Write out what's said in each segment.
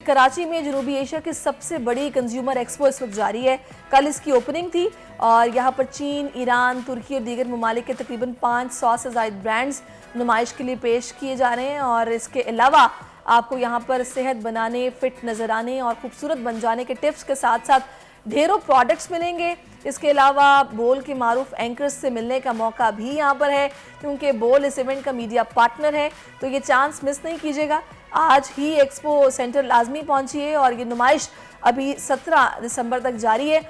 कराची में जनूबी एशिया की सबसे बड़ी कंज्यूमर एक्सपो इस वक्त जारी है। कल इसकी ओपनिंग थी और यहाँ पर चीन, ईरान, तुर्की और दीगर ममालिक के तकरीबन 500 से ज़ायद ब्रांड्स नुमाइश के लिए पेश किए जा रहे हैं। और इसके अलावा आपको यहाँ पर सेहत बनाने, फिट नज़र आने और खूबसूरत बन जाने के टिप्स के साथ साथ ढेरों प्रोडक्ट्स मिलेंगे। इसके अलावा बोल के मारूफ एंकर्स से मिलने का मौका भी यहाँ पर है, क्योंकि बोल इस इवेंट का मीडिया पार्टनर है। तो ये चांस मिस नहीं कीजिएगा। आज ही एक्सपो सेंटर लाजमी पहुंचिए और ये नुमाइश अभी 17 दिसंबर तक जारी है।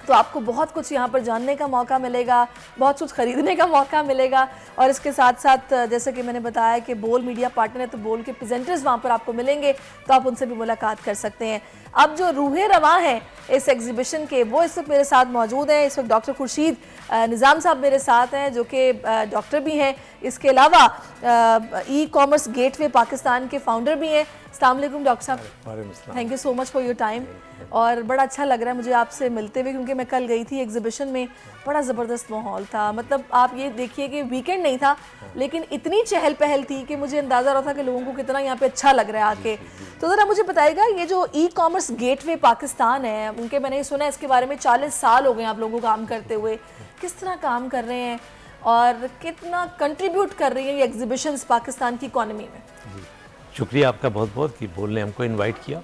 तो आपको बहुत कुछ यहाँ पर जानने का मौका मिलेगा, बहुत कुछ ख़रीदने का मौका मिलेगा। और इसके साथ साथ जैसे कि मैंने बताया कि बोल मीडिया पार्टनर है, तो बोल के प्रेजेंटर्स वहाँ पर आपको मिलेंगे, तो आप उनसे भी मुलाकात कर सकते हैं। अब जो रूहे रवां हैं इस एग्जीबिशन के, वो इस वक्त मेरे साथ मौजूद हैं। इस वक्त डॉक्टर खुर्शीद निज़ाम साहब मेरे साथ हैं, जो कि डॉक्टर भी हैं। इसके अलावा ई कॉमर्स गेटवे पाकिस्तान के फाउंडर भी हैं। अस्सलाम वालेकुम डॉक्टर साहब, thank you so much for your time. और बड़ा अच्छा लग रहा है मुझे आपसे मिलते हुए, क्योंकि मैं कल गई थी एग्जीबिशन में, बड़ा ज़बरदस्त माहौल था। मतलब आप ये देखिए कि वीकेंड नहीं था, लेकिन इतनी चहल पहल थी कि मुझे अंदाज़ा रहा था कि लोगों को कितना यहाँ पे अच्छा लग रहा है आके। तो ज़रा मुझे बताइएगा, ये जो ई कॉमर्स गेटवे पाकिस्तान है, उनके मैंने सुना है इसके बारे में 40 साल हो गए आप लोगों को काम करते हुए, किस तरह काम कर रहे हैं और कितना कंट्रीब्यूट कर रही है ये एग्जीबिशंस पाकिस्तान की इकॉनमी में? शुक्रिया आपका बहुत बहुत कि बोलने हमको इनवाइट किया।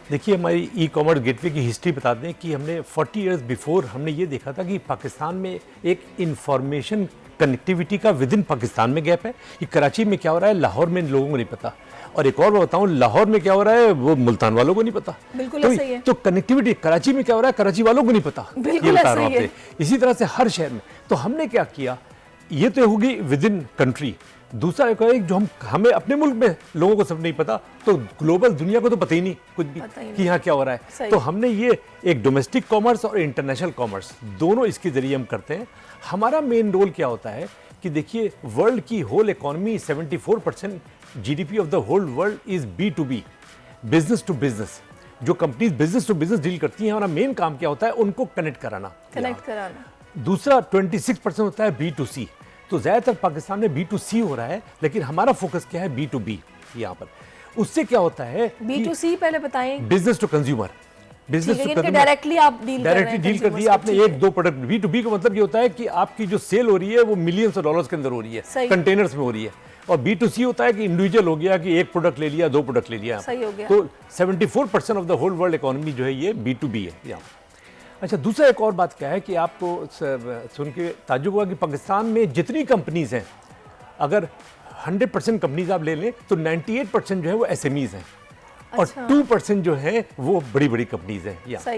देखिए, हमारी ई कॉमर्स गेटवे की हिस्ट्री बता दें कि हमने 40 इयर्स बिफोर हमने ये देखा था कि पाकिस्तान में एक इंफॉर्मेशन कनेक्टिविटी का विद इन पाकिस्तान में गैप है कि कराची में क्या हो रहा है लाहौर में लोगों को नहीं पता, और एक और मैं बताऊं लाहौर में क्या हो रहा है वो मुल्तान वालों को नहीं पता। बिल्कुल तो, सही है। तो कनेक्टिविटी कराची में क्या हो रहा है कराची वालों को नहीं पता, ये बता रहा हूँ आपसे। इसी तरह से हर शहर में। तो हमने क्या किया, ये तो होगी विद इन कंट्री। दूसरा एक है जो हमें अपने मुल्क में लोगों को सब नहीं पता, तो ग्लोबल दुनिया को तो पता ही नहीं कुछ भी कि यहाँ क्या हो रहा है। तो हमने ये एक डोमेस्टिक कॉमर्स और इंटरनेशनल कॉमर्स दोनों इसके जरिए हम करते हैं। हमारा मेन रोल क्या होता है कि देखिए, वर्ल्ड की whole economy 74% GDP of the whole world is B2B, business to business. जो companies business to business deal करती हैं, हमारा मेन काम क्या होता है उनको कनेक्ट कराना। दूसरा 26% होता है B2C। तो ज़्यादातर पाकिस्तान में B2C हो रहा है, लेकिन हमारा फोकस क्या है B2B यहाँ पर। उससे क्या होता है B2C पहले बताएं। Business to consumer, business to consumer directly आप डील कर दिया आपने एक दो प्रोडक्ट। B2B का मतलब ये होता है कि आपकी जो सेल हो रही है वो मिलियंस ऑफ डॉलर्स के अंदर हो रही है, कंटेनर्स में हो रही है। और B2C होता है कि इंडिविजुअल हो गया कि एक प्रोडक्ट ले लिया, दो प्रोडक्ट ले लिया। सही हो गया। तो 74% of the whole world economy जो है ये B2B है यहाँ। अच्छा, दूसरा एक और बात क्या है कि आपको सुन के ताज्जुब हुआ कि पाकिस्तान में जितनी कंपनीज हैं, अगर 100% कंपनीज आप ले लें तो 98% जो है वो SMEs हैं। और 2% जो है वो बड़ी बड़ी कंपनीज हैं यहाँ।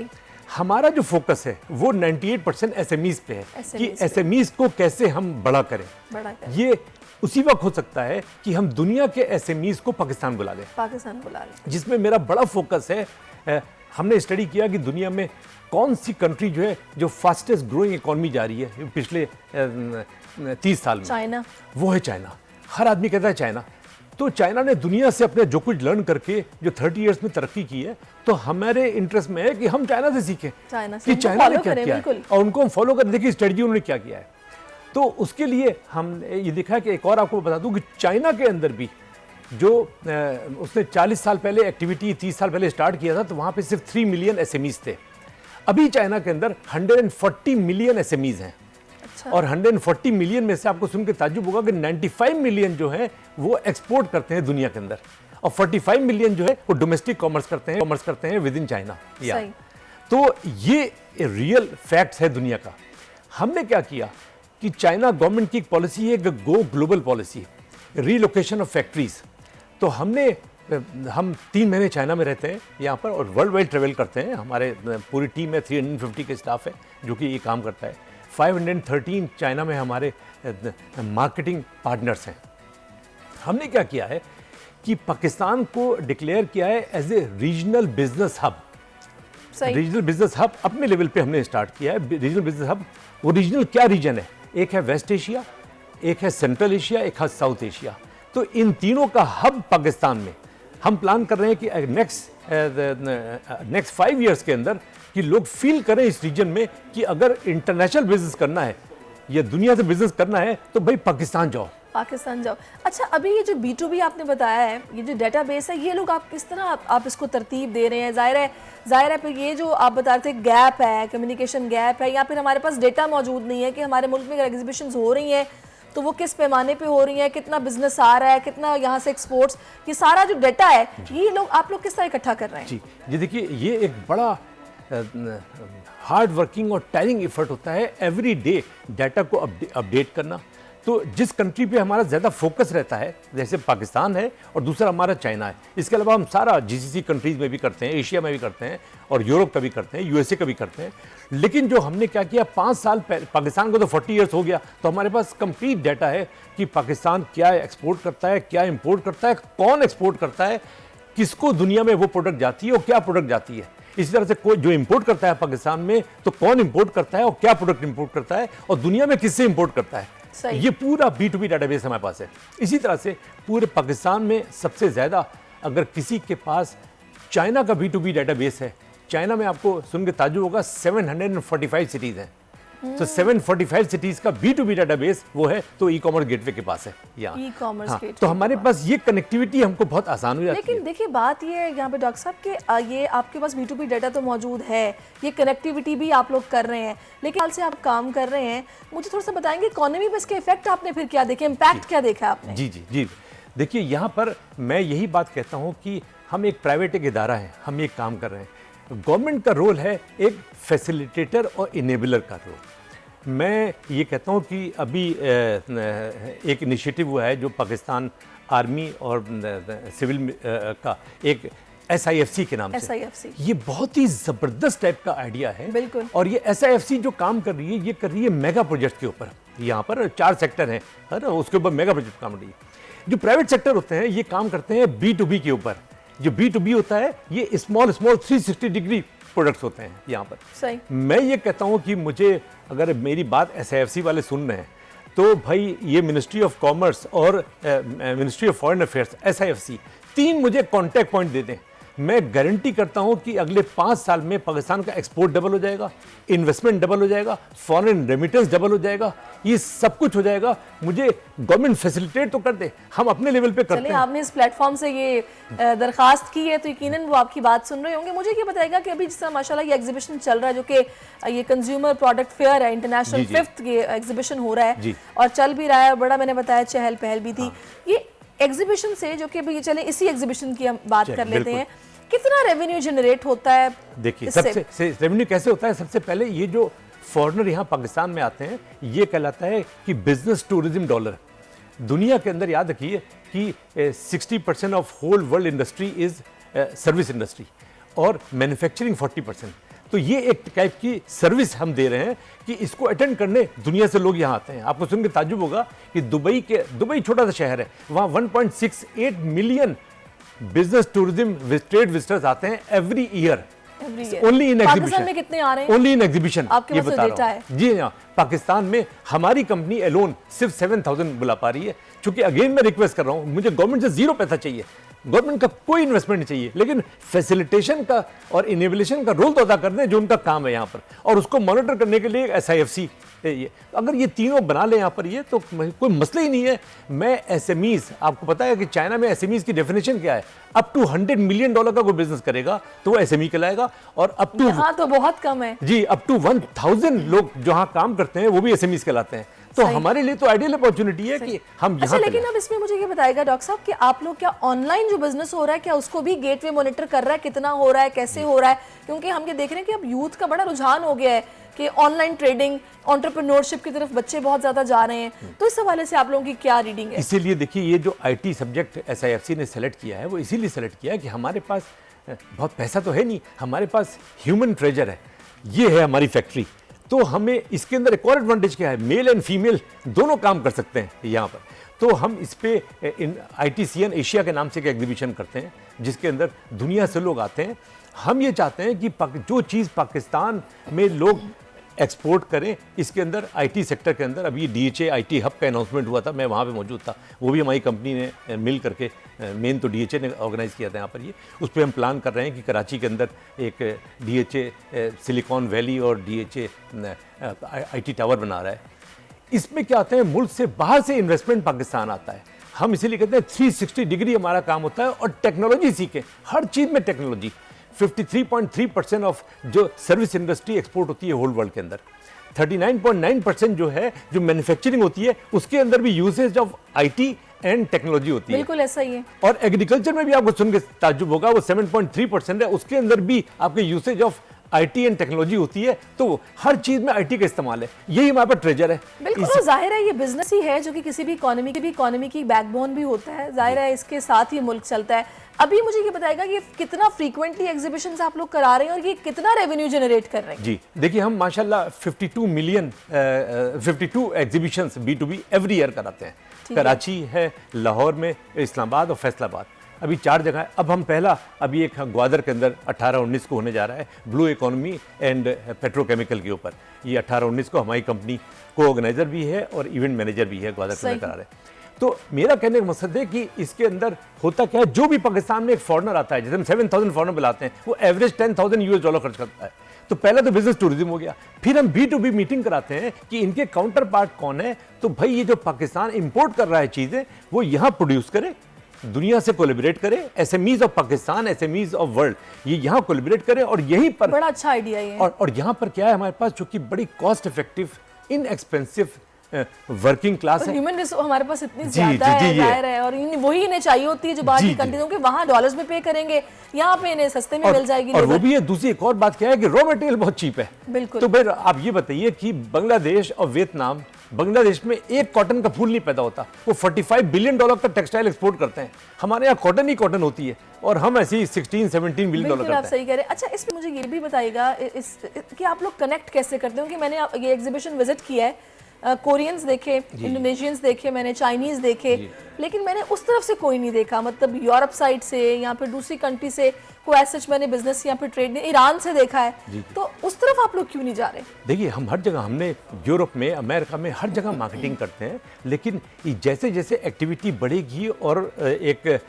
हमारा जो फोकस है वो 98% SMEs पे है कि SMEs को कैसे हम बड़ा करें। ये उसी वक्त हो सकता है कि हम दुनिया के SMEs को पाकिस्तान बुला लें, जिसमें मेरा बड़ा फोकस है। हमने स्टडी किया कि दुनिया में कौन सी कंट्री जो है जो फास्टेस्ट ग्रोइंग इकोनॉमी जा रही है पिछले 30 साल में। चाइना। वो है चाइना। हर आदमी कहता है चाइना। तो चाइना ने दुनिया से अपने जो कुछ लर्न करके जो 30 इयर्स में तरक्की की है, तो हमारे इंटरेस्ट में है कि हम चाइना से सीखें कि चाइना ने क्या किया है और उनको हम फॉलो करें। देखिए स्ट्रेटजी उन्होंने क्या किया है। तो उसके लिए हमने ये देखा है कि एक और आपको बता दूं कि चाइना के अंदर भी जो उसने 40 साल पहले एक्टिविटी 30 साल पहले स्टार्ट किया था, तो वहाँ पे सिर्फ 3 मिलियन SMEs थे। अभी चाइना के अंदर 140 मिलियन SMEs हैं। और 140 मिलियन में से आपको सुन के ताज्जुब होगा कि 95 मिलियन जो है वो एक्सपोर्ट करते हैं दुनिया के अंदर, और 45 मिलियन जो है वो डोमेस्टिक कॉमर्स करते हैं विद इन चाइना। तो ये रियल फैक्ट्स है दुनिया का। हमने क्या किया कि चाइना गवर्नमेंट की एक पॉलिसी है, go global policy, relocation of factories. तो हम 3 महीने चाइना में रहते हैं यहाँ पर और वर्ल्ड वाइड ट्रेवल करते हैं। हमारे पूरी टीम है, 350 के स्टाफ है जो कि ये काम करता है। 513 चाइना में हमारे मार्केटिंग पार्टनर्स हैं। हमने क्या किया है कि पाकिस्तान को डिक्लेयर किया है as a regional business hub. Regional business hub अपने लेवल पे हमने स्टार्ट किया है। रीजनल बिजनेस हब, वो रीजनल क्या रीजन है, एक है वेस्ट एशिया, एक है सेंट्रल एशिया, एक है साउथ एशिया। तो इन तीनों का हब पाकिस्तान में हम प्लान कर रहे हैं कि नेक्स्ट 5 इयर्स के अंदर कि लोग फील करें इस रीजन में कि अगर इंटरनेशनल बिजनेस करना है या दुनिया से बिजनेस करना है तो भाई पाकिस्तान जाओ। पाकिस्तान जाओ। अच्छा, अभी ये जो B2B आपने बताया है, ये जो डेटाबेस है, ये लोग आप किस तरह आप इसको तरतीब दे रहे हैं? ज़ाहिर है फिर ये जो आप बता रहे थे गैप है, कम्युनिकेशन गैप है, या फिर हमारे पास डेटा मौजूद नहीं है कि हमारे मुल्क में अगर एग्जीबिशंस हो रही हैं तो वो किस पैमाने पे हो रही हैं, कितना बिजनेस आ रहा है, कितना यहाँ से एक्सपोर्ट्स, ये सारा जो डेटा है ये आप लोग किस तरह इकट्ठा कर रहे हैं? जी जी, देखिए ये एक बड़ा हार्ड वर्किंग और टायरिंग एफर्ट होता है एवरी डे डाटा को अपडेट करना। तो जिस कंट्री पे हमारा ज़्यादा फोकस रहता है, जैसे पाकिस्तान है और दूसरा हमारा चाइना है, इसके अलावा हम सारा जीसीसी कंट्रीज़ में भी करते हैं, एशिया में भी करते हैं और यूरोप का भी करते हैं, यूएसए का भी करते हैं। लेकिन जो हमने क्या किया, 5 साल पहले, पाकिस्तान को तो 40 ईयर्स हो गया, तो हमारे पास कंप्लीट डाटा है कि पाकिस्तान क्या एक्सपोर्ट करता है, क्या इंपोर्ट करता है, कौन एक्सपोर्ट करता है, किसको दुनिया में वो प्रोडक्ट जाती है और क्या प्रोडक्ट जाती है। इसी तरह से कोई जो इंपोर्ट करता है पाकिस्तान में, तो कौन इंपोर्ट करता है और क्या प्रोडक्ट इंपोर्ट करता है और दुनिया में किससे इंपोर्ट करता है। ये पूरा B2B डाटाबेस हमारे पास है। इसी तरह से पूरे पाकिस्तान में सबसे ज़्यादा अगर किसी के पास चाइना का B2B डाटाबेस है, चाइना में आपको सुन के ताज्जुब होगा 745 सिटीज़ हैं। तो 745 सिटीज़ का B2B डाटाबेस वो है, तो ई कॉमर्स गेटवे के पास है यहाँ। ई कॉमर्स गेटवे तो हमारे पास ये कनेक्टिविटी हमको बहुत आसान हो जाती है। लेकिन देखिए बात ये है यहाँ पे डॉक्टर साहब कि ये आपके पास B2B डाटा तो मौजूद है, ये कनेक्टिविटी भी आप लोग कर रहे हैं, लेकिन हाल से आप काम कर रहे हैं, मुझे थोड़ा सा बताएंगे इकोनॉमी पे इसके इफेक्ट आपने फिर क्या देखे, इम्पैक्ट क्या देखा आपने? जी जी जी, देखिए यहाँ पर मैं यही बात कहता हूँ कि हम एक प्राइवेट एक इदारा है, हम एक काम कर रहे हैं। गवर्नमेंट का रोल है एक फैसिलिटेटर और इनेबलर का रोल। मैं ये कहता हूँ कि अभी एक इनिशिएटिव हुआ है जो पाकिस्तान आर्मी और सिविल का एक SIFC के नाम से, ये बहुत ही ज़बरदस्त टाइप का आइडिया है। बिल्कुल। और ये SIFC जो काम कर रही है, ये कर रही है मेगा प्रोजेक्ट के ऊपर। यहाँ पर 4 सेक्टर हैं, है ना, उसके ऊपर मेगा प्रोजेक्ट काम कर रही है। जो प्राइवेट सेक्टर होते हैं ये काम करते हैं B2B के ऊपर। जो B2B होता है ये स्मॉल 360 डिग्री प्रोडक्ट्स होते हैं यहाँ पर। सही। मैं ये कहता हूँ कि मुझे अगर मेरी बात SIFC वाले सुन रहे हैं तो भाई ये मिनिस्ट्री ऑफ कॉमर्स और ministry of foreign affairs SIFC 3 मुझे कॉन्टैक्ट पॉइंट दे दें। मैं गारंटी करता हूं कि अगले 5 साल में पाकिस्तान का एक्सपोर्ट डबल हो जाएगा, इन्वेस्टमेंट डबल हो जाएगा, फॉरेन रेमिटेंस डबल हो जाएगा, ये सब कुछ हो जाएगा। मुझे गवर्नमेंट फैसिलिटेट तो कर दे, हम अपने लेवल पे करते हैं। आपने इस प्लेटफॉर्म से ये दरखास्त की है तो यकीनन वो आपकी बात सुन रहे होंगे। मुझे ये बताएगा कि अभी जिस तरह माशाल्लाह ये एग्जीबिशन चल रहा है, जो कि ये कंज्यूमर प्रोडक्ट फेयर है, इंटरनेशनल 5th ये एग्जीबिशन हो रहा है और चल भी रहा है, बड़ा मैंने बताया चहल पहल भी थी। ये एग्जीबिशन से, जो कि अभी चले इसी एग्जीबिशन की हम बात कर लेते हैं, कितना रेवेन्यू जनरेट होता है? देखिए सबसे रेवेन्यू कैसे होता है, सबसे पहले ये जो फॉरेनर यहाँ पाकिस्तान में आते हैं ये कहलाता है कि बिजनेस टूरिज्म डॉलर। दुनिया के अंदर याद रखिए कि 60% of whole world industry is service industry और मैन्युफैक्चरिंग 40%। तो ये एक टाइप की सर्विस हम दे रहे हैं कि इसको अटेंड करने दुनिया से लोग यहाँ आते हैं। आपको सुन के ताज्जुब होगा कि दुबई छोटा सा शहर है, वहाँ 1.68 million business tourism trade visitors आते हैं every year. Only in exhibition में कितने आ रहे हैं? ओनली इन एग्जीबिशन, ये बता रहा हूं। जी हाँ, पाकिस्तान में हमारी कंपनी एलोन सिर्फ 7,000 बुला पा रही है। क्योंकि अगेन मैं रिक्वेस्ट कर रहा हूँ, मुझे गवर्नमेंट से 0 पैसा चाहिए, गवर्नमेंट का कोई इन्वेस्टमेंट नहीं चाहिए, लेकिन फैसिलिटेशन का और इनेबलेशन का रोल तो अदा करते हैं जो उनका काम है यहाँ पर, और उसको मॉनिटर करने के लिए SIFC ये अगर ये तीनों बना ले यहाँ पर ये तो कोई मसला ही नहीं है। मैं SMEs, आपको पता है कि चाइना में SMEs की डेफिनेशन क्या है, अप टू $100 मिलियन का कोई बिजनेस करेगा तो वो SME कहलाएगा, और अप टू यहाँ तो बहुत कम है जी, अप टू 1,000 लोग जहाँ काम करते हैं वो भी SMEs कहलाते हैं। तो हमारे लिए तो आइडियल अपॉर्चुनिटी है कि हम यहाँ। अच्छा, लेकिन अब इसमें मुझे ये बताएगा डॉक्टर साहब कि आप लोग क्या ऑनलाइन जो बिजनेस हो रहा है क्या उसको भी गेटवे मॉनिटर कर रहा है, कितना हो रहा है, कैसे हो रहा है? क्योंकि हम ये देख रहे हैं कि अब यूथ का बड़ा रुझान हो गया है कि ऑनलाइन ट्रेडिंग, एंटरप्रेन्योरशिप की तरफ बच्चे बहुत ज्यादा जा रहे हैं। तो इस हवाले से आप लोगों की क्या रीडिंग है? इसीलिए देखिए ये जो IT सब्जेक्ट SIFC ने सेलेक्ट किया है वो इसीलिए सेलेक्ट किया है कि हमारे पास बहुत पैसा तो है नहीं, हमारे पास ह्यूमन ट्रेजर है, ये है हमारी फैक्ट्री। तो हमें इसके अंदर एक और एडवांटेज क्या है, मेल एंड फीमेल दोनों काम कर सकते हैं यहाँ पर। तो हम इस पे ITCN एशिया के नाम से एक एग्जीबिशन करते हैं जिसके अंदर दुनिया से लोग आते हैं। हम ये चाहते हैं कि जो चीज़ पाकिस्तान में लोग एक्सपोर्ट करें, इसके अंदर IT सेक्टर के अंदर अभी DHA IT हब का अनाउंसमेंट हुआ था, मैं वहाँ पे मौजूद था, वो भी हमारी कंपनी ने मिल करके, मेन तो DHA ने ऑर्गेनाइज़ किया था यहाँ पर। ये उस पर हम प्लान कर रहे हैं कि कराची के अंदर एक DHA सिलिकॉन वैली और DHA IT टावर बना रहा है। इसमें क्या होता है, मुल्क से बाहर से इन्वेस्टमेंट पाकिस्तान आता है। हम इसीलिए कहते हैं 360 डिग्री हमारा काम होता है, और टेक्नोलॉजी सीखें, हर चीज में टेक्नोलॉजी। 53.3% ऑफ जो सर्विस इंडस्ट्री एक्सपोर्ट होती है होल वर्ल्ड के अंदर, 39.9% जो है जो मैन्युफैक्चरिंग होती है उसके अंदर भी usage of IT and technology होती है। बिल्कुल ऐसा ही है। और एग्रीकल्चर में भी आपको सुन के ताज्जुब होगा, वो 7.3% है, उसके अंदर भी आपके usage of IT and technology होती है। तो हर चीज में आईटी का इस्तेमाल है, यही हमारे पास ट्रेजर है। बिल्कुल, और जाहिर है ये बिजनेस ही है जो कि किसी भी इकोनॉमी की बैकबोन भी होता है। जाहिर है इसके साथ ही मुल्क चलता है। अभी मुझे ये बताएगा कि कितना फ्रीक्वेंटली एग्जीबिशंस आप लोग करा रहे हैं और ये कितना रेवेन्यू जनरेट कर रहे हैं? जी देखिए, हम माशाल्लाह 52 एग्जीबिशंस B2B एवरी ईयर कराते हैं। कराची है, लाहौर में, इस्लामाबाद और फैसलाबाद, अभी 4 जगह है। अब हम पहला अभी एक ग्वादर के अंदर 18-19 को होने जा रहा है, ब्लू इकोनॉमी एंड पेट्रोकेमिकल के ऊपर। ये 18-19 को हमारी कंपनी को ऑर्गेनाइजर भी है और इवेंट मैनेजर भी है, ग्वादर के अंदर करा रहे हैं। तो मेरा कहने का मकसद है कि इसके अंदर होता क्या है, जो भी पाकिस्तान में एक फॉरनर आता है, जैसे हम 7,000 फॉरनर बुलाते हैं, वो एवरेज $10,000 खर्च करता है। तो पहला तो बिजनेस टूरिज्म हो गया। फिर हम B2B मीटिंग कराते हैं कि इनके काउंटर पार्ट कौन है। तो भाई ये जो पाकिस्तान इंपोर्ट कर रहा है चीजें, वो यहाँ प्रोड्यूस करे, दुनिया से कोलैबोरेट करे, SMEs of Pakistan, SMEs of world, ये यहाँ कोलैबोरेट करे, और यहीं पर बड़ा अच्छा आइडिया है। और यहाँ पर क्या है हमारे पास, जो कि बड़ी cost effective, inexpensive working class है। ह्यूमन रिसोर्स हमारे पास इतनी ज्यादा है, जाहिर है, और वही इन्हें चाहिए होती है जो बाहर की कंट्रीज होंगे, वहां डॉलर्स में पे करेंगे, यहाँ पे इन्हें सस्ते में मिल जाएगी। और वो भी है। दूसरी एक और बात क्या है कि रॉ मटेरियल बहुत चीप है। बिल्कुल। तो फिर आप ये बताइए कि बांग्लादेश और वियतनाम, बांग्लादेश में एक कॉटन का फूल नहीं पैदा होता, वो $45 बिलियन का टेक्सटाइल एक्सपोर्ट करते हैं। हमारे यहाँ कॉटन ही कॉटन होती है, और हम ऐसे ही $16-17 बिलियन करते हैं। आप सही कह रहे हैं। अच्छा, इसमें मुझे ये भी बताइएगा कि आप लोग कनेक्ट कैसे करते हो? कि मैंने ये एग्जीबिशन विजिट किया है, कोरियंस देखे, इंडोनेशियंस देखे, मैंने चाइनीज देखे, लेकिन मैंने उस तरफ से कोई नहीं देखा, मतलब यूरोप साइड से या फिर दूसरी कंट्री से कोई ऐसा मैंने बिजनेस या फिर ट्रेड ईरान से देखा है। तो उस तरफ आप लोग क्यों नहीं जा रहे? देखिए, हम हर जगह, हमने यूरोप में, अमेरिका में, हर जगह मार्केटिंग करते हैं, लेकिन जैसे जैसे एक्टिविटी बढ़ेगी और एक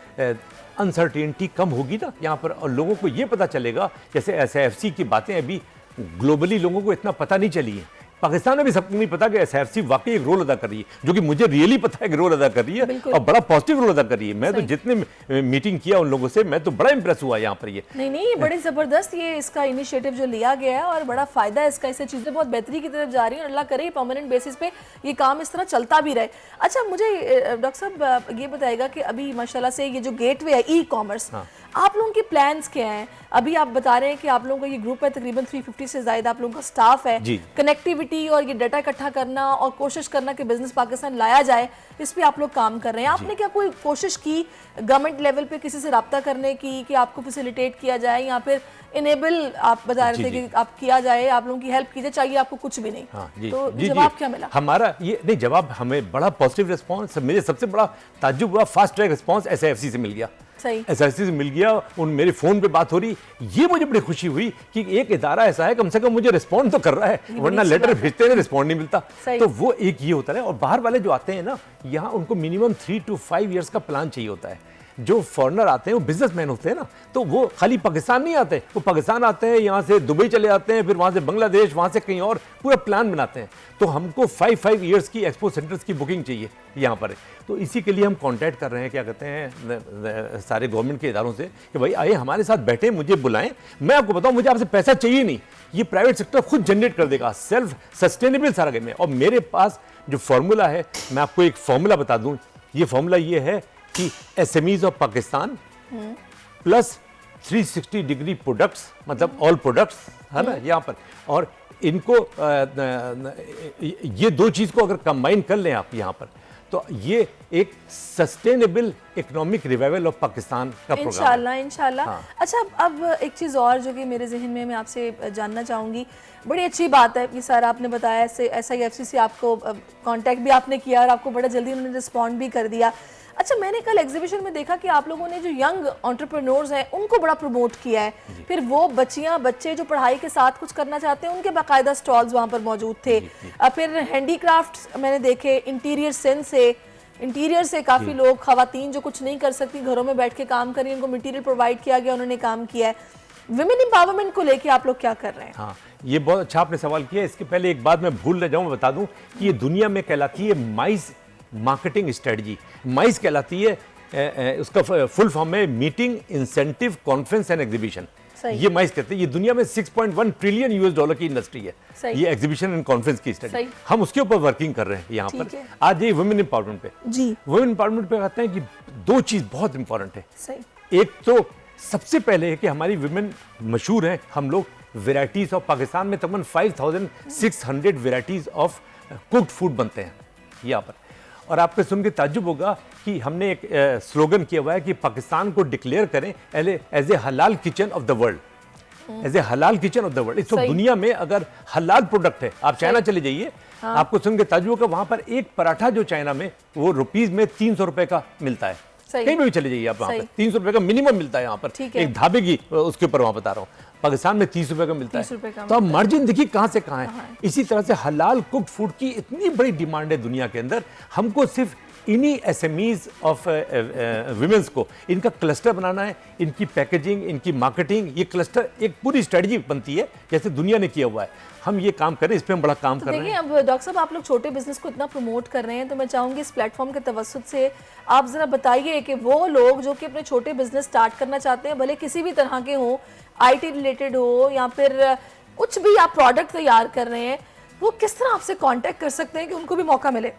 अनसर्टेनिटी कम होगी ना यहाँ पर, और लोगों को ये पता चलेगा, जैसे SIFC की बातें अभी ग्लोबली लोगों को इतना पता नहीं चली है। पाकिस्तान में भी सबको नहीं पता कि SIFC वाकई एक रोल अदा कर रही है, जो कि मुझे रियली पता है कि रोल अदा कर रही है, और बड़ा पॉजिटिव रोल अदा कर रही है। मैं तो जितने मीटिंग किया उन लोगों से, मैं तो बड़ा इंप्रेस हुआ यहाँ पर। ये नहीं, बड़ी जबरदस्त ये इसका इनिशिएटिव जो लिया गया है, और बड़ा फायदा है इसका। इससे चीजें बहुत बेहतरी की तरफ जा रही हैं, और अल्लाह करे परमानेंट बेसिस पे ये काम इस तरह चलता भी रहे। अच्छा, मुझे डॉक्टर साहब ये बताएगा कि अभी माशाल्लाह से ये जो गेटवे है ई-कॉमर्स, आप लोगों के प्लान्स क्या हैं? अभी आप बता रहे हैं कि आप लोगों का ये ग्रुप है, तकरीबन 350 से ज्यादा आप लोगों का स्टाफ है। कनेक्टिविटी और ये डाटा इकट्ठा करना और कोशिश करना कि बिजनेस पाकिस्तान लाया जाए, इस पे आप लोग काम कर रहे हैं। आपने क्या कोई कोशिश की गवर्नमेंट लेवल पे किसी से रब्ता करने की कि आपको फैसिलिटेट किया जाए, या फिर इनेबल आप बता रहे थे कि आप किया जाए, आप लोगों की हेल्प कीजिए, चाहिए आपको कुछ भी नहीं? तो जवाब क्या मिला? हमारा ये नहीं, जवाब हमें बड़ा पॉजिटिव रिस्पांस, मुझे सबसे बड़ा ताज्जुब हुआ, फास्ट ट्रैक रिस्पांस SIFC से मिल गया। SIFC से मिल गया, उन मेरे फोन पे बात हो रही, ये मुझे बड़ी खुशी हुई कि एक इदारा ऐसा है कम से कम मुझे रिस्पॉन्ड तो कर रहा है, वरना लेटर भेजते हैं रिस्पॉन्ड नहीं मिलता। तो वो एक ये होता है। और बाहर वाले जो आते हैं ना, यहाँ उनको मिनिमम 3 to 5 years का प्लान चाहिए होता है। जो फॉरेनर आते हैं वो बिजनेसमैन होते हैं ना, तो वो खाली पाकिस्तान नहीं आते, वो पाकिस्तान आते हैं, यहाँ से दुबई चले जाते हैं, फिर वहाँ से बांग्लादेश, वहाँ से कहीं और, पूरा प्लान बनाते हैं। तो हमको 5 years की एक्सपो सेंटर्स की बुकिंग चाहिए यहाँ पर। तो इसी के लिए हम कांटेक्ट कर रहे हैं, क्या कहते हैं, सारे गवर्नमेंट के इदारों से कि भाई आइए हमारे साथ बैठे, मुझे बुलाएं। मैं आपको बताऊं, मुझे आपसे पैसा चाहिए नहीं, ये प्राइवेट सेक्टर खुद जनरेट कर देगा, सेल्फ सस्टेनेबल सारा गेम है। और मेरे पास जो फॉर्मूला है, मैं आपको एक फॉर्मूला बता दूं, ये फॉर्मूला ये है कि SMEs of Pakistan plus 360 degree products, मतलब ऑल प्रोडक्ट्स है ना यहाँ पर, और इनको ये दो चीज को अगर कंबाइन कर लें आप यहाँ पर, तो ये एक sustainable economic revival of Pakistan का प्रोग्राम है। इंशाल्लाह। अच्छा, अब एक चीज़ और जो कि मेरे जहन में मैं आपसे जानना चाहूँगी, बड़ी अच्छी बात है कि सर आपने बताया SIFC से आपको कांटेक्ट भी आपने किया और आपको बड़ा जल्दी उन्होंने रिस्पॉन्ड भी कर दिया। अच्छा, मैंने कल एग्जीबिशन में देखा कि आप लोगों ने जो यंग एंटरप्रेन्योर्स हैं उनको बड़ा प्रमोट किया है, फिर वो बच्चे जो पढ़ाई के साथ कुछ करना चाहते हैं उनके बाकायदा स्टॉल्स वहाँ पर मौजूद थे। फिर हैंडीक्राफ्ट्स मैंने देखे, इंटीरियर से काफ़ी लोग, खवातीन जो कुछ नहीं कर सकती, घरों में बैठ के काम करें, उनको मटेरियल प्रोवाइड किया गया, उन्होंने काम किया है। विमेन एम्पावरमेंट को लेके आप लोग क्या कर रहे हैं? हाँ, ये बहुत अच्छा आपने सवाल किया। इसके पहले एक बात मैं भूल न जाऊं, मैं बता दूं कि ये दुनिया में कहलाती है माइस मार्केटिंग स्ट्रेटजी। माइस कहलाती है, उसका फुल फॉर्म है meeting incentive conference and exhibition. ये माइस कहते हैं। ये दुनिया में 6.1 ट्रिलियन यूएस डॉलर की इंडस्ट्री है, ये एग्जीबिशन एंड कॉन्फ्रेंस की स्टडी। हम उसके ऊपर वर्किंग कर रहे हैं यहाँ पर। आज ये वुमेन एम्पावरमेंट पे जी, वुमेन एम्पावरमेंट पे कहते हैं कि दो चीज बहुत इंपॉर्टेंट है। सही। एक तो सबसे पहले है कि हमारी वुमेन मशहूर हैं, हम लोग वेराइटीज ऑफ, पाकिस्तान में तकरीबन 5600 वेराइटीज ऑफ कुक्ड फूड बनते हैं यहाँ पर। और आपको सुन के ताज्जुब होगा कि हमने एक स्लोगन किया हुआ है कि पाकिस्तान को डिक्लेयर करें as a halal kitchen of the world, as a halal kitchen of the world. इस दुनिया में अगर हलाल प्रोडक्ट है, आप चाइना चले जाइए, आपको सुन के ताज्जुब होगा, वहां पर एक पराठा जो चाइना में वो रुपीज में 300 रुपए का मिलता है। कहीं भी चले जाइए आप, वहां पर 300 रुपए का मिनिमम मिलता है यहाँ पर, एक ढाबे की उसके ऊपर वहां बता रहा हूँ। पाकिस्तान में 30 रुपए का मिलता है। तो अब मार्जिन देखिए कहां से कहां है। इसी तरह से हलाल कुक्ड फूड की इतनी बड़ी डिमांड है दुनिया के अंदर। हमको सिर्फ इन्हीं एसएमईज ऑफ विमेंस को, इनका क्लस्टर बनाना है, इनकी पैकेजिंग, इनकी मार्केटिंग, ये क्लस्टर एक पूरी स्ट्रेटजी बनती है जैसे दुनिया ने किया हुआ है। हम ये काम करें, इस पे हम बड़ा काम कर रहे हैं। अब डॉक्टर साहब, आप लोग छोटे बिजनेस को इतना प्रमोट कर रहे हैं, तो मैं चाहूंगी इस प्लेटफॉर्म के तवज्जुद से आप जरा बताइए कि वो लोग जो कि अपने छोटे बिजनेस स्टार्ट करना चाहते हैं, भले किसी भी तरह के हो, आईटी रिलेटेड हो या फिर कुछ भी आप प्रोडक्ट तैयार कर रहे हैं, वो किस तरह आपसे कांटेक्ट कर सकते हैं कि उनको भी मौका मिले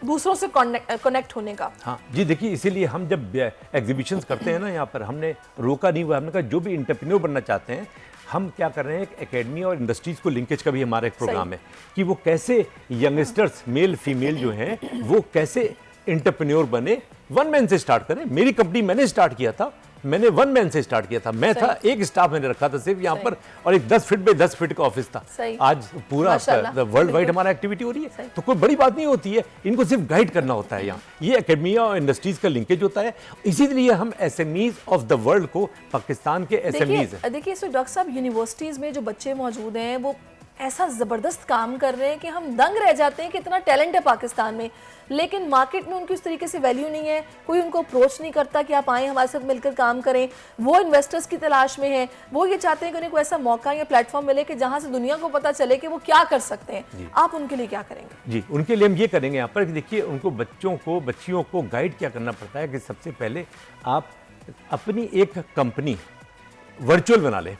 दूसरों से कनेक्ट होने का? हाँ जी, देखिए इसीलिए हम जब एग्जीबिशंस करते हैं ना, यहाँ पर हमने रोका नहीं हुआ। हमने कहा जो भी एंटरप्रेन्योर बनना चाहते हैं, हम क्या कर रहे हैं, एक एकेडमी और इंडस्ट्रीज को लिंकेज का भी हमारा एक प्रोग्राम है कि वो कैसे यंगस्टर्स, मेल फीमेल जो हैं, वो कैसे एंटरप्रेन्योर बने। वन मैन से स्टार्ट करें। मेरी कंपनी मैंने स्टार्ट किया था, मैंने वन मैन से स्टार्ट किया था। मैं था, एक स्टाफ मैंने रखा था सिर्फ यहाँ पर, और एक 10 फीट बाय 10 फीट का ऑफिस था। आज पूरा वर्ल्ड वाइड हमारा एक्टिविटी हो रही है। तो कोई बड़ी बात नहीं होती है, इनको सिर्फ गाइड करना होता है। यहाँ ये एकेडमिया और इंडस्ट्रीज का लिंकेज होता है। इसीलिए हम एसएमईज ऑफ द वर्ल्ड को पाकिस्तान के एसएमईज है। देखिए डॉक्टर साहब, यूनिवर्सिटीज में जो बच्चे मौजूद हैं वो ऐसा जबरदस्त काम कर रहे हैं कि हम दंग रह जाते हैं कि इतना टैलेंट है पाकिस्तान में, लेकिन मार्केट में उनकी उस तरीके से वैल्यू नहीं है। कोई उनको अप्रोच नहीं करता कि आप आए हमारे साथ मिलकर काम करें। वो इन्वेस्टर्स की तलाश में हैं, वो ये चाहते हैं कि उन्हें कोई ऐसा मौका या प्लेटफॉर्म मिले कि जहां से दुनिया को पता चले कि वो क्या कर सकते हैं। आप उनके लिए क्या करेंगे? जी, उनके लिए हम ये करेंगे यहाँ पर कि देखिए, उनको बच्चियों को गाइड क्या करना पड़ता है कि सबसे पहले आप अपनी एक कंपनी वर्चुअल बना लें।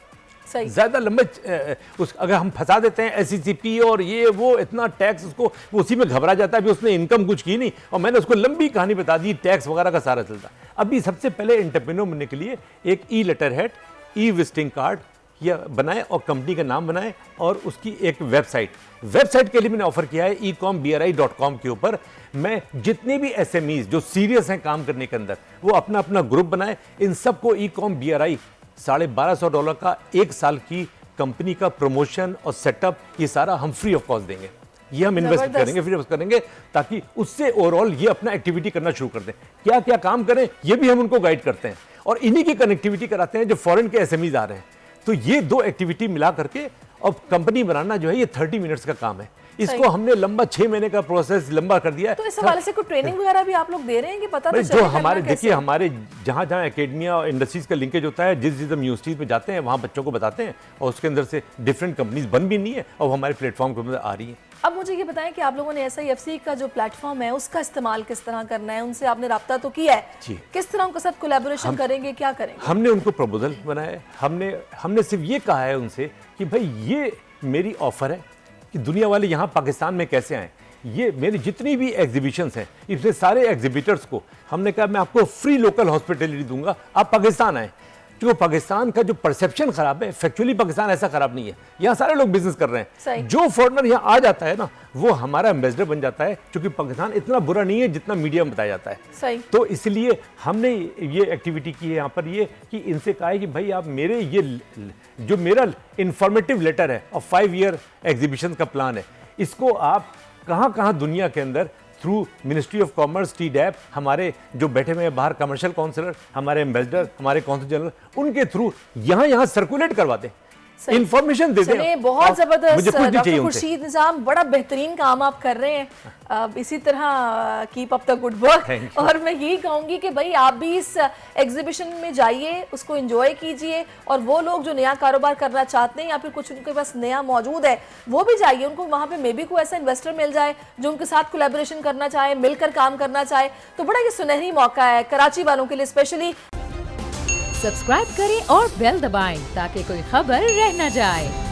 ज्यादा लंबे अगर हम फंसा देते हैं एससीसीपी और ये वो, इतना टैक्स, उसको उसी में घबरा जाता है। उसने इनकम कुछ की नहीं और मैंने उसको लंबी कहानी बता दी, टैक्स वगैरह का सारा चलता। अभी सबसे पहले एंटरप्रेन्योर बनने के लिए एक ई लेटर हेड, ई विजिटिंग कार्ड या बनाए और कंपनी का नाम बनाए और उसकी एक वेबसाइट के लिए मैंने ऑफर किया है ecombri.com के ऊपर। मैं जितने भी एसएमईज जो सीरियस हैं काम करने के अंदर, वो अपना अपना ग्रुप बनाए। इन सबको ecombri $1250 का एक साल की कंपनी का प्रमोशन और सेटअप, ये सारा हम फ्री ऑफ कॉस्ट देंगे। ये हम इन्वेस्ट करेंगे, फ्री ऑफ करेंगे, ताकि उससे ओवरऑल ये अपना एक्टिविटी करना शुरू कर दें। क्या क्या काम करें ये भी हम उनको गाइड करते हैं और इन्हीं की कनेक्टिविटी कराते हैं जो फॉरेन के एसएमईज आ रहे हैं। तो ये दो एक्टिविटी मिला करके और कंपनी बनाना जो है ये 30 मिनट्स का काम है। इसको हमने लंबा 6 महीने का प्रोसेस लंबा कर दिया है। तो इस हवाले से कोई ट्रेनिंग वगैरह भी आप लोग दे रहे हैं कि पता तो चले? जो हमारे देखिए, हमारे जहाँ जहाँ एकेडमिया और इंडस्ट्रीज का लिंकेज होता है, जिस यूनिवर्सिटीज में जाते हैं वहाँ बच्चों को बताते हैं और उसके अंदर से डिफरेंट कंपनीज बन भी नहीं है और हमारे प्लेटफॉर्म के अंदर आ रही है। अब मुझे ये बताएं कि आप लोगों ने SIFC का जो प्लेटफॉर्म है उसका इस्तेमाल किस तरह करना है? उनसे आपने राब्ता तो किया है जी, किस तरह उनके साथ कोलैबोरेशन करेंगे, क्या करेंगे? हमने उनको प्रपोजल बनाया। हमने सिर्फ ये कहा है उनसे कि भाई ये मेरी ऑफर है कि दुनिया वाले यहाँ पाकिस्तान में कैसे आए। ये मेरी जितनी भी एग्जीबिशंस हैं, इसमें सारे एग्जीबिटर्स को हमने कहा मैं आपको फ्री लोकल हॉस्पिटलिटी दूंगा, आप पाकिस्तान आए। क्योंकि पाकिस्तान का जो परसेप्शन खराब है, फैक्चुअली पाकिस्तान ऐसा खराब नहीं है। यहाँ सारे लोग बिजनेस कर रहे हैं। जो फॉरेनर यहाँ आ जाता है ना, वो हमारा एम्बेसडर बन जाता है, क्योंकि पाकिस्तान इतना बुरा नहीं है जितना मीडिया में बताया जाता है। सही। तो इसलिए हमने ये एक्टिविटी की है यहाँ पर, ये कि इनसे कहा है कि भाई आप मेरे ये जो मेरा इंफॉर्मेटिव लेटर है और 5 ईयर एग्जीबिशन का प्लान है, इसको आप कहाँ कहाँ दुनिया के अंदर through ministry of commerce, TDAP, हमारे जो बैठे हुए हैं बाहर कमर्शियल काउंसलर, हमारे एम्बेसडर, हमारे काउंसिल जनरल, उनके थ्रू यहाँ सर्कुलेट करवाते सही। इंफॉर्मेशन दे दें। चलिए, बहुत मुझे जबरदस्त कुछ नहीं चाहिए डॉक्टर उनसे। खुर्शीद निजाम, बड़ा बेहतरीन काम आप कर रहे हैं। इसी तरह keep up the good work. Thank you. और मैं यही कहूंगी कि भाई आप भी इस एग्जीबिशन में जाइए, उसको एंजॉय कीजिए, और वो लोग जो नया कारोबार करना चाहते हैं या फिर कुछ उनके पास नया मौजूद है वो भी जाइए, उनको वहां पे मे बी कोई ऐसा इन्वेस्टर मिल जाए जो उनके साथ कोलैबोरेशन करना चाहे, मिलकर काम करना चाहे, तो बड़ा ये सुनहरी मौका है कराची वालों के लिए स्पेशली। सब्सक्राइब करें और बेल दबाएं ताकि कोई खबर रह न जाए।